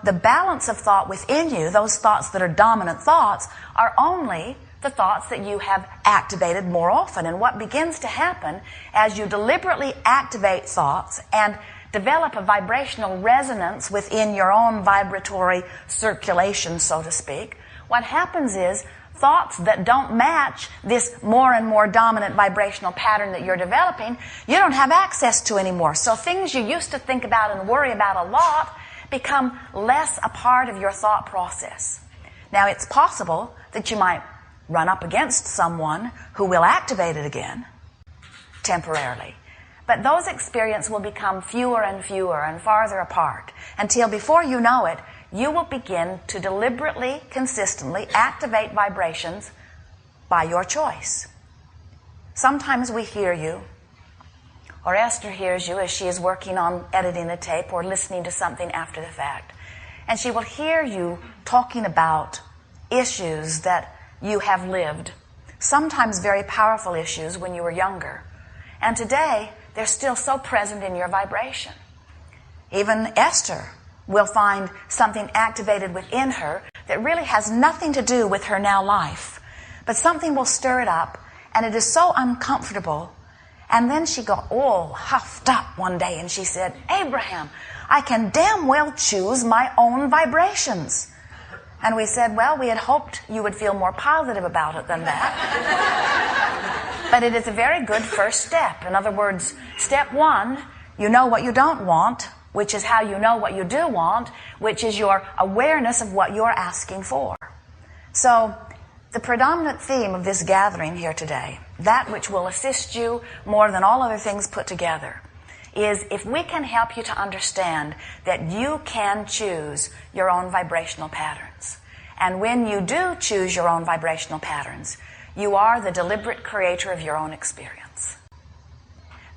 the balance of thought within you, those thoughts that are dominant thoughts, are only the thoughts that you have activated more often. And what begins to happen as you deliberately activate thoughts and develop a vibrational resonance within your own vibratory circulation, so to speak, what happens is thoughts that don't match this more and more dominant vibrational pattern that you're developing, you don't have access to anymore. So things you used to think about and worry about a lot become less a part of your thought process. Now, it's possible that you might run up against someone who will activate it again, temporarily. But those experiences will become fewer and fewer and farther apart until before you know it, you will begin to deliberately, consistently activate vibrations by your choice. Sometimes we hear you, or Esther hears you as she is working on editing a tape or listening to something after the fact. And she will hear you talking about issues that you have lived, sometimes very powerful issues when you were younger. And today, they're still so present in your vibration. Even Esther will find something activated within her that really has nothing to do with her now life. But something will stir it up, and it is so uncomfortable. And then she got all huffed up one day, and she said, "Abraham, I can damn well choose my own vibrations." And we said, well, we had hoped you would feel more positive about it than that. But it is a very good first step. In other words, step one, you know what you don't want, which is how you know what you do want, which is your awareness of what you're asking for. So, the predominant theme of this gathering here today, that which will assist you more than all other things put together, is if we can help you to understand that you can choose your own vibrational patterns. And when you do choose your own vibrational patterns, you are the deliberate creator of your own experience.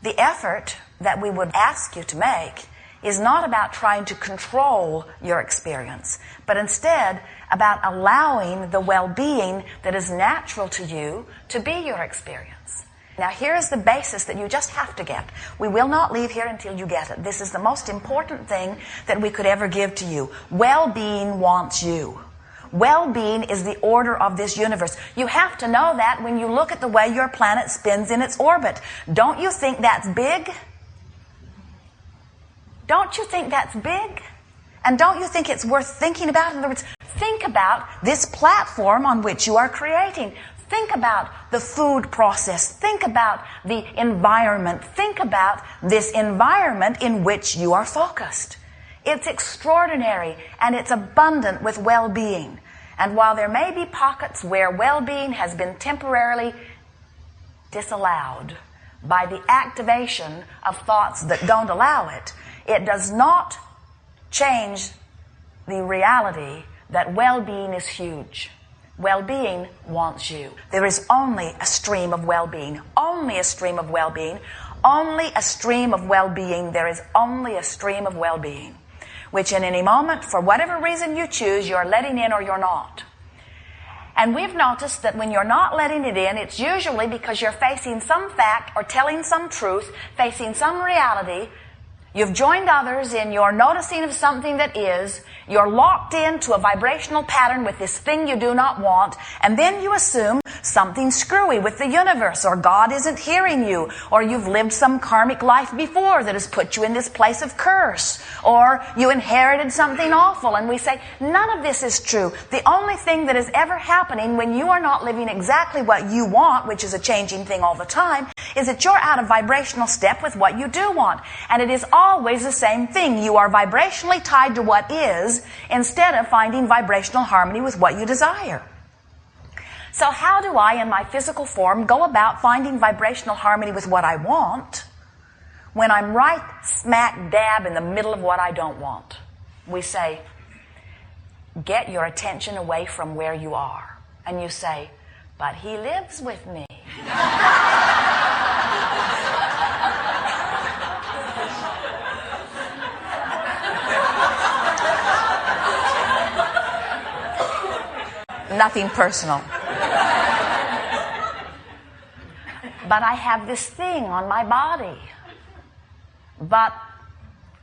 The effort that we would ask you to make is not about trying to control your experience, but instead about allowing the well-being that is natural to you to be your experience. Now, here is the basis that you just have to get. We will not leave here until you get it. This is the most important thing that we could ever give to you. Well-being wants you. Well-being is the order of this universe. You have to know that when you look at the way your planet spins in its orbit. Don't you think that's big? Don't you think that's big? And don't you think it's worth thinking about? In other words, think about this platform on which you are creating. Think about the food process. Think about the environment. Think about this environment in which you are focused. It's extraordinary and it's abundant with well-being. And while there may be pockets where well-being has been temporarily disallowed by the activation of thoughts that don't allow it, it does not change the reality that well-being is huge. Well-being wants you. There is only a stream of well-being. Only a stream of well-being. Only a stream of well-being. There is only a stream of well-being, which in any moment, for whatever reason you choose, you're letting in or you're not. And we've noticed that when you're not letting it in, it's usually because you're facing some fact or telling some truth, facing some reality. You've joined others in your noticing of something that is. You're locked into a vibrational pattern with this thing you do not want. And then you assume something screwy with the universe, or God isn't hearing you, or you've lived some karmic life before that has put you in this place of curse, or you inherited something awful. And we say, none of this is true. The only thing that is ever happening when you are not living exactly what you want, which is a changing thing all the time, is that you're out of vibrational step with what you do want. And it is always the same thing. You are vibrationally tied to what is instead of finding vibrational harmony with what you desire. So how do I, in my physical form, go about finding vibrational harmony with what I want when I'm right smack dab in the middle of what I don't want? We say, get your attention away from where you are. And you say, but he lives with me. Nothing personal. But I have this thing on my body. But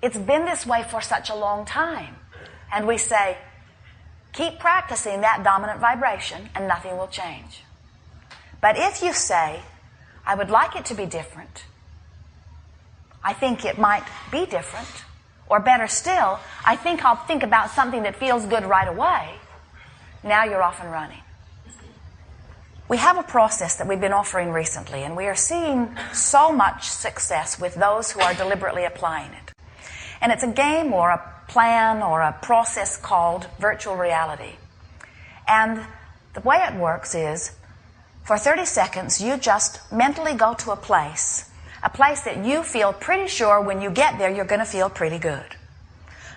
it's been this way for such a long time. And we say, keep practicing that dominant vibration and nothing will change. But if you say, I would like it to be different, I think it might be different, or better still, I think I'll think about something that feels good right away, now you're off and running. We have a process that we've been offering recently, and we are seeing so much success with those who are deliberately applying it. And it's a game or a plan or a process called virtual reality. And the way it works is, for 30 seconds, you just mentally go to a place that you feel pretty sure when you get there you're going to feel pretty good.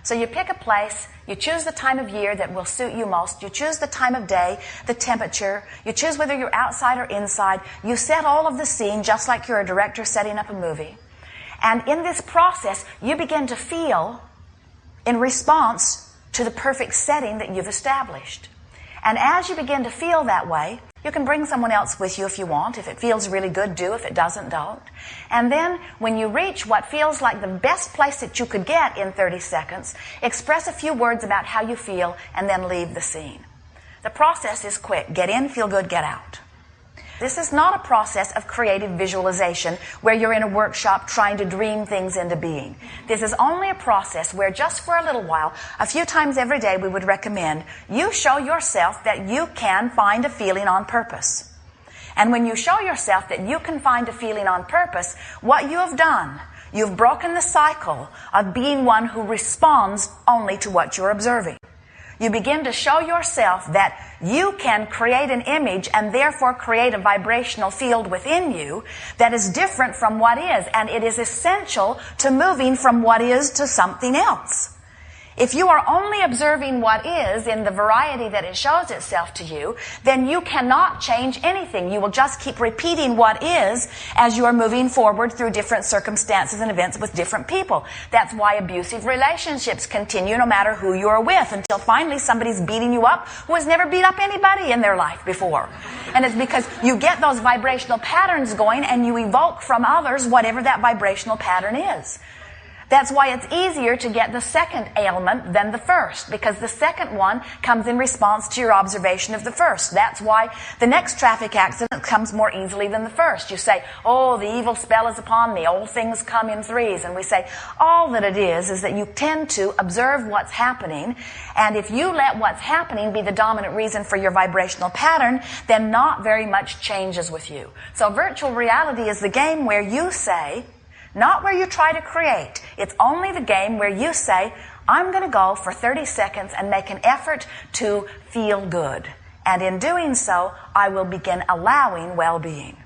So you pick a place, you choose the time of year that will suit you most, you choose the time of day, the temperature, you choose whether you're outside or inside, you set all of the scene just like you're a director setting up a movie. And in this process, you begin to feel in response to the perfect setting that you've established. And as you begin to feel that way, you can bring someone else with you if you want. If it feels really good, do. If it doesn't, don't. And then when you reach what feels like the best place that you could get in 30 seconds, express a few words about how you feel and then leave the scene. The process is quick. Get in, feel good, get out. This is not a process of creative visualization where you're in a workshop trying to dream things into being. This is only a process where just for a little while, a few times every day, we would recommend you show yourself that you can find a feeling on purpose. And when you show yourself that you can find a feeling on purpose, what you have done, you've broken the cycle of being one who responds only to what you're observing. You begin to show yourself that you can create an image and therefore create a vibrational field within you that is different from what is, and it is essential to moving from what is to something else. If you are only observing what is in the variety that it shows itself to you, then you cannot change anything. You will just keep repeating what is as you are moving forward through different circumstances and events with different people. That's why abusive relationships continue no matter who you are with, until finally somebody's beating you up who has never beat up anybody in their life before. And it's because you get those vibrational patterns going and you evoke from others whatever that vibrational pattern is. That's why it's easier to get the second ailment than the first, because the second one comes in response to your observation of the first. That's why the next traffic accident comes more easily than the first. You say, oh, the evil spell is upon me. All things come in threes. And we say, all that it is that you tend to observe what's happening, and if you let what's happening be the dominant reason for your vibrational pattern, then not very much changes with you. So virtual reality is the game where you say, not where you try to create. It's only the game where you say, I'm going to go for 30 seconds and make an effort to feel good. And in doing so, I will begin allowing well-being.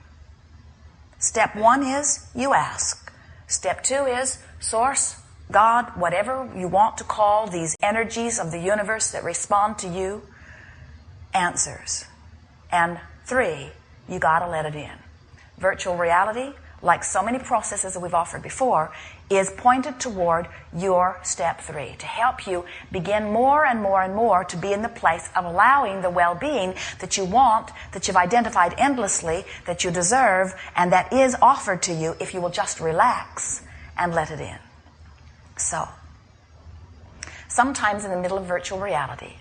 Step 1 is you ask. Step 2 is Source, God, whatever you want to call these energies of the universe that respond to you, answers. And 3, you got to let it in. Virtual reality, like so many processes that we've offered before, is pointed toward your step 3, to help you begin more and more and more to be in the place of allowing the well-being that you want, that you've identified endlessly, that you deserve, and that is offered to you if you will just relax and let it in. So, sometimes in the middle of virtual reality,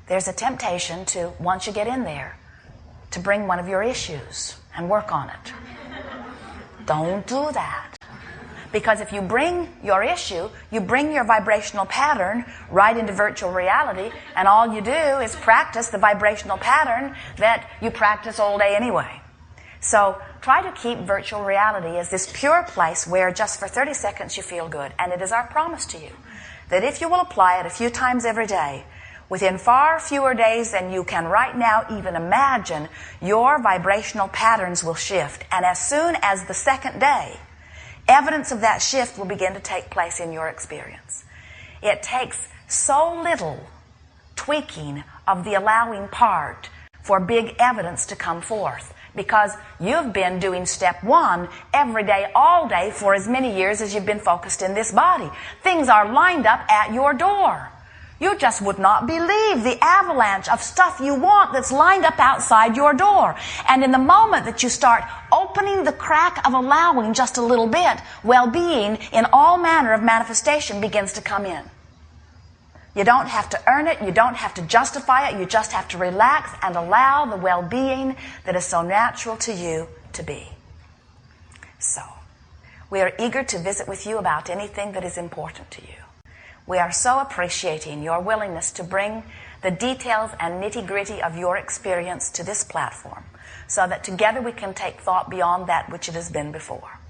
there's a temptation to, once you get in there, to bring one of your issues and work on it. Don't do that. Because if you bring your issue, you bring your vibrational pattern right into virtual reality, and all you do is practice the vibrational pattern that you practice all day anyway. So try to keep virtual reality as this pure place where just for 30 seconds you feel good. And it is our promise to you that if you will apply it a few times every day, within far fewer days than you can right now even imagine, your vibrational patterns will shift. And as soon as the second day, evidence of that shift will begin to take place in your experience. It takes so little tweaking of the allowing part for big evidence to come forth, because you've been doing step 1 every day, all day, for as many years as you've been focused in this body. Things are lined up at your door. You just would not believe the avalanche of stuff you want that's lined up outside your door. And in the moment that you start opening the crack of allowing just a little bit, well-being in all manner of manifestation begins to come in. You don't have to earn it. You don't have to justify it. You just have to relax and allow the well-being that is so natural to you to be. So, we are eager to visit with you about anything that is important to you. We are so appreciating your willingness to bring the details and nitty-gritty of your experience to this platform so that together we can take thought beyond that which it has been before.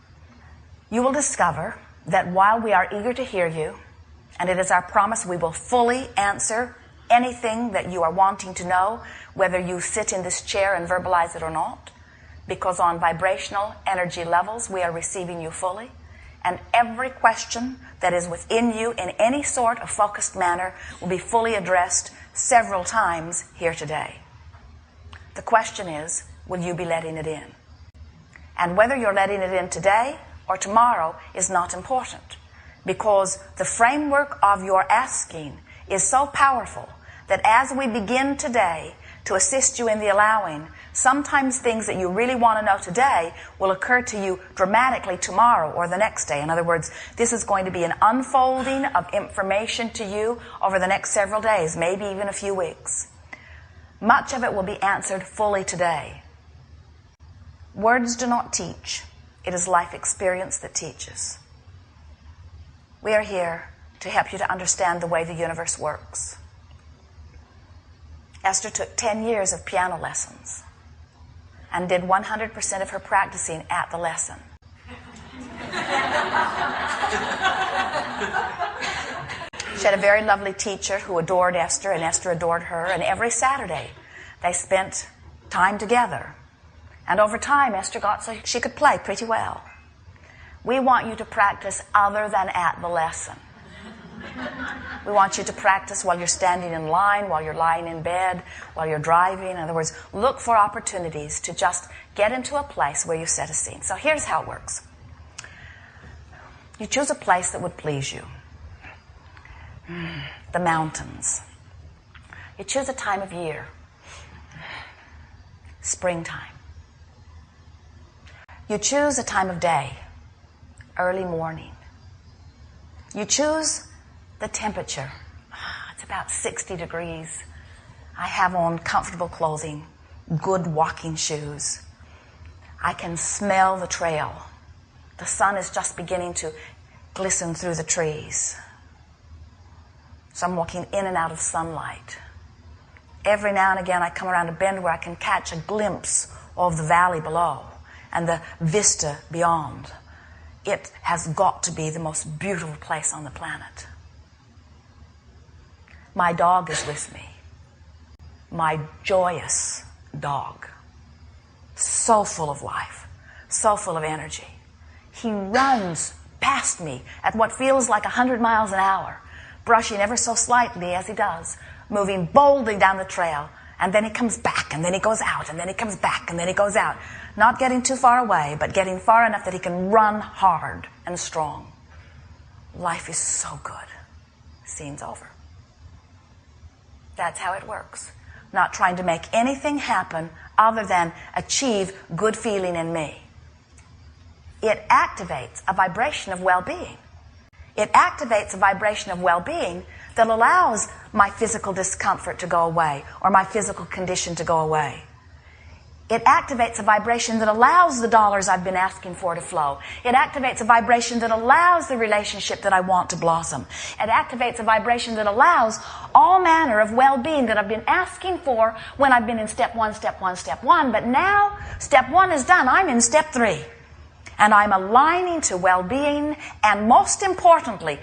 You will discover that while we are eager to hear you, and it is our promise we will fully answer anything that you are wanting to know, whether you sit in this chair and verbalize it or not, because on vibrational energy levels we are receiving you fully, and every question that is within you in any sort of focused manner will be fully addressed several times here today. The question is, will you be letting it in? And whether you're letting it in today or tomorrow is not important, because the framework of your asking is so powerful that as we begin today to assist you in the allowing, sometimes things that you really want to know today will occur to you dramatically tomorrow or the next day. In other words, this is going to be an unfolding of information to you over the next several days, maybe even a few weeks. Much of it will be answered fully today. Words do not teach. It is life experience that teaches. We are here to help you to understand the way the universe works. Esther took 10 years of piano lessons and did 100% of her practicing at the lesson. She had a very lovely teacher who adored Esther, and Esther adored her, and every Saturday they spent time together. And over time, Esther got so she could play pretty well. We want you to practice other than at the lesson. We want you to practice while you're standing in line, while you're lying in bed, while you're driving. In other words, look for opportunities to just get into a place where you set a scene. So here's how it works. You choose a place that would please you. The mountains. You choose a time of year. Springtime. You choose a time of day. Early morning. You choose the temperature. It's about 60 degrees. I have on comfortable clothing, good walking shoes. I can smell the trail. The sun is just beginning to glisten through the trees. So I'm walking in and out of sunlight. Every now and again I come around a bend where I can catch a glimpse of the valley below and the vista beyond. It has got to be the most beautiful place on the planet. My dog is with me. My joyous dog. So full of life. So full of energy. He runs past me at what feels like 100 miles an hour, brushing ever so slightly as he does, moving boldly down the trail, and then he comes back, and then he goes out, and then he comes back, and then he goes out. Not getting too far away, but getting far enough that he can run hard and strong. Life is so good. Scene's over. That's how it works. Not trying to make anything happen other than achieve good feeling in me. It activates a vibration of well-being. It activates a vibration of well-being that allows my physical discomfort to go away or my physical condition to go away. It activates a vibration that allows the dollars I've been asking for to flow. It activates a vibration that allows the relationship that I want to blossom. It activates a vibration that allows all manner of well-being that I've been asking for when I've been in step one. But now, step one is done. I'm in step 3. And I'm aligning to well-being, and most importantly,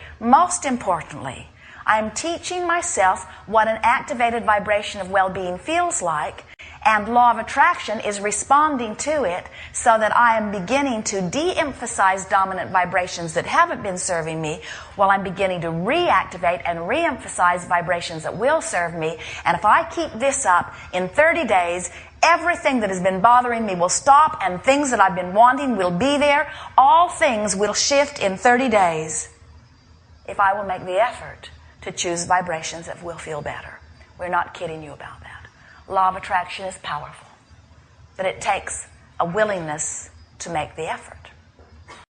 I'm teaching myself what an activated vibration of well-being feels like, and law of attraction is responding to it so that I am beginning to de-emphasize dominant vibrations that haven't been serving me while I'm beginning to reactivate and re-emphasize vibrations that will serve me. And if I keep this up in 30 days, everything that has been bothering me will stop, and things that I've been wanting will be there. All things will shift in 30 days if I will make the effort to choose vibrations that will feel better. We're not kidding you about that. Law of attraction is powerful, but it takes a willingness to make the effort.